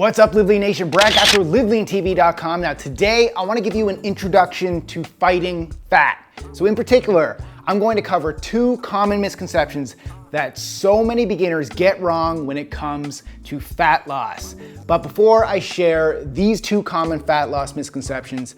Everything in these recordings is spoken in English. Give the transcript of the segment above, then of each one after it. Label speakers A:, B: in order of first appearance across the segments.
A: What's up, Live Lean Nation? Brad Castro, LiveLeanTV.com. Now today, I wanna give you an introduction to fighting fat. So in particular, I'm going to cover 2 common misconceptions that so many beginners get wrong when it comes to fat loss. But before I share these 2 common fat loss misconceptions,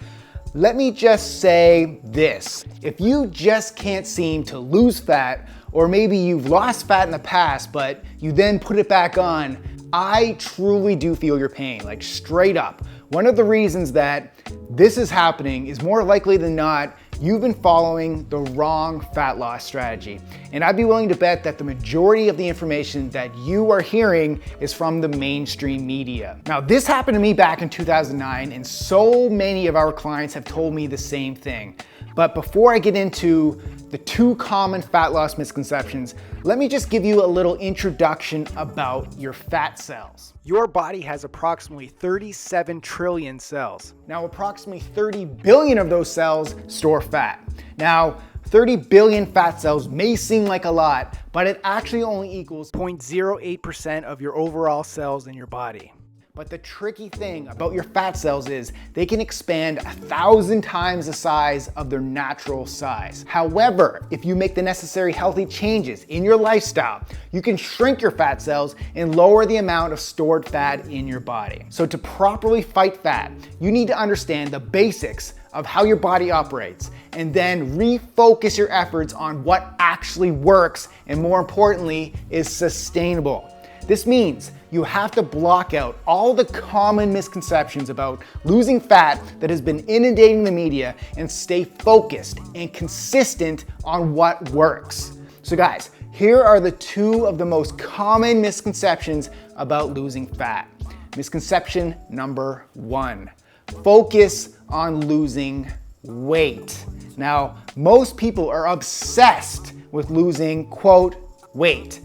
A: let me just say this. If you just can't seem to lose fat, or maybe you've lost fat in the past, but you then put it back on, I truly do feel your pain, like straight up. One of the reasons that this is happening is more likely than not, you've been following the wrong fat loss strategy. And I'd be willing to bet that the majority of the information that you are hearing is from the mainstream media. Now, this happened to me back in 2009, and so many of our clients have told me the same thing. But before I get into the 2 common fat loss misconceptions, let me just give you a little introduction about your fat cells. Your body has approximately 37 trillion cells. Now, approximately 30 billion of those cells store fat. Now, 30 billion fat cells may seem like a lot, but it actually only equals 0.08% of your overall cells in your body. But the tricky thing about your fat cells is they can expand 1,000 times the size of their natural size. However, if you make the necessary healthy changes in your lifestyle, you can shrink your fat cells and lower the amount of stored fat in your body. So to properly fight fat, you need to understand the basics of how your body operates and then refocus your efforts on what actually works and, more importantly, is sustainable. This means you have to block out all the common misconceptions about losing fat that has been inundating the media and stay focused and consistent on what works. So guys, here are the 2 of the most common misconceptions about losing fat. Misconception number 1, focus on losing weight. Now, most people are obsessed with losing, quote, weight.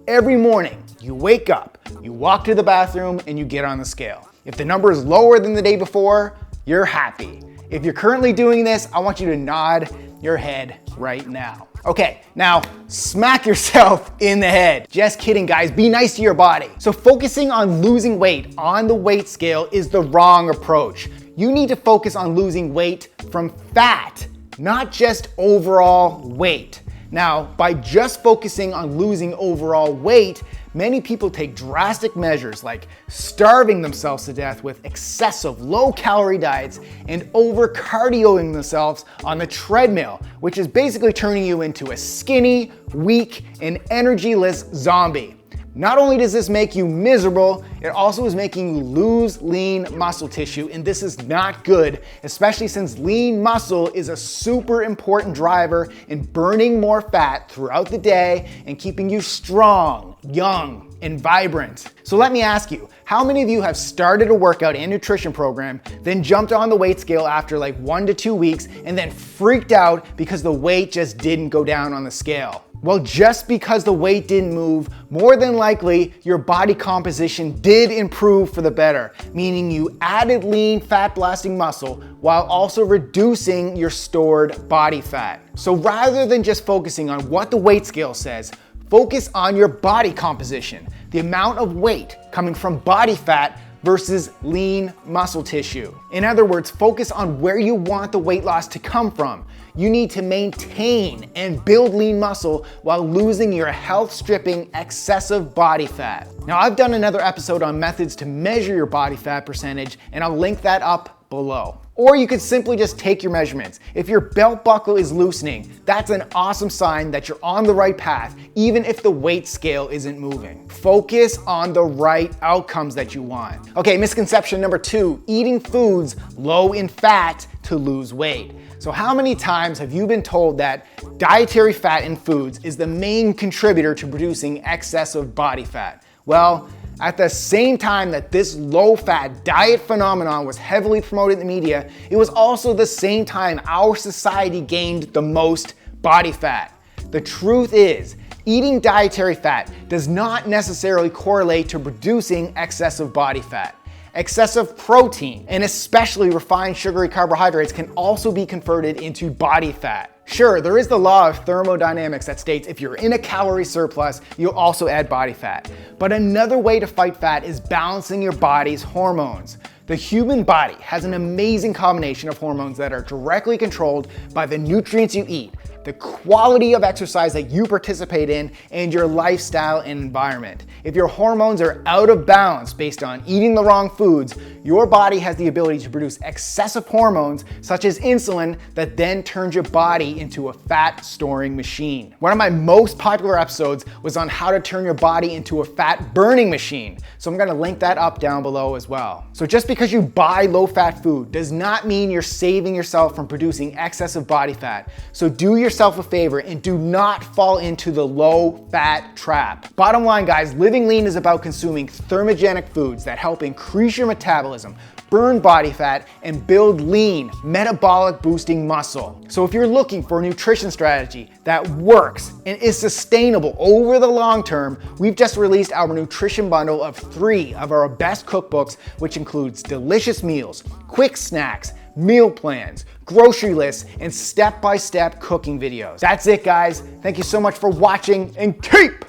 A: Every morning, you wake up, you walk to the bathroom, and you get on the scale. If the number is lower than the day before, you're happy. If you're currently doing this, I want you to nod your head right now. Okay, now smack yourself in the head. Just kidding, guys. Be nice to your body. So focusing on losing weight on the weight scale is the wrong approach. You need to focus on losing weight from fat, not just overall weight. Now, by just focusing on losing overall weight, many people take drastic measures like starving themselves to death with excessive low-calorie diets and over-cardioing themselves on the treadmill, which is basically turning you into a skinny, weak, and energyless zombie. Not only does this make you miserable, it also is making you lose lean muscle tissue, and this is not good, especially since lean muscle is a super important driver in burning more fat throughout the day and keeping you strong, young, and vibrant. So let me ask you, how many of you have started a workout and nutrition program, then jumped on the weight scale after like 1 to 2 weeks, and then freaked out because the weight just didn't go down on the scale? Well, just because the weight didn't move, more than likely your body composition did improve for the better, meaning you added lean fat blasting muscle while also reducing your stored body fat. So rather than just focusing on what the weight scale says, focus on your body composition, the amount of weight coming from body fat versus lean muscle tissue. In other words, focus on where you want the weight loss to come from. You need to maintain and build lean muscle while losing your health-stripping excessive body fat. Now, I've done another episode on methods to measure your body fat percentage, and I'll link that up below. Or you could simply just take your measurements. If your belt buckle is loosening, that's an awesome sign that you're on the right path, even if the weight scale isn't moving. Focus on the right outcomes that you want. Okay, misconception number 2, eating foods low in fat to lose weight. So how many times have you been told that dietary fat in foods is the main contributor to producing excessive body fat? Well, at the same time that this low-fat diet phenomenon was heavily promoted in the media, it was also the same time our society gained the most body fat. The truth is, eating dietary fat does not necessarily correlate to producing excessive body fat. Excessive protein, and especially refined sugary carbohydrates, can also be converted into body fat. Sure, there is the law of thermodynamics that states if you're in a calorie surplus, you'll also add body fat. But another way to fight fat is balancing your body's hormones. The human body has an amazing combination of hormones that are directly controlled by the nutrients you eat, the quality of exercise that you participate in, and your lifestyle and environment. If your hormones are out of balance based on eating the wrong foods, your body has the ability to produce excessive hormones such as insulin that then turns your body into a fat storing machine. One of my most popular episodes was on how to turn your body into a fat burning machine. So I'm gonna link that up down below as well. So just because you buy low fat food does not mean you're saving yourself from producing excessive body fat. So do yourself a favor and do not fall into the low fat trap. Bottom line guys, living lean is about consuming thermogenic foods that help increase your metabolism, burn body fat, and build lean, metabolic boosting muscle. So if you're looking for a nutrition strategy that works and is sustainable over the long term, we've just released our nutrition bundle of 3 of our best cookbooks, which includes delicious meals, quick snacks, meal plans, grocery lists, and step-by-step cooking videos. That's it guys. Thank you so much for watching and keep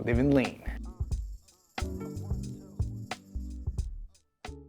A: living lean.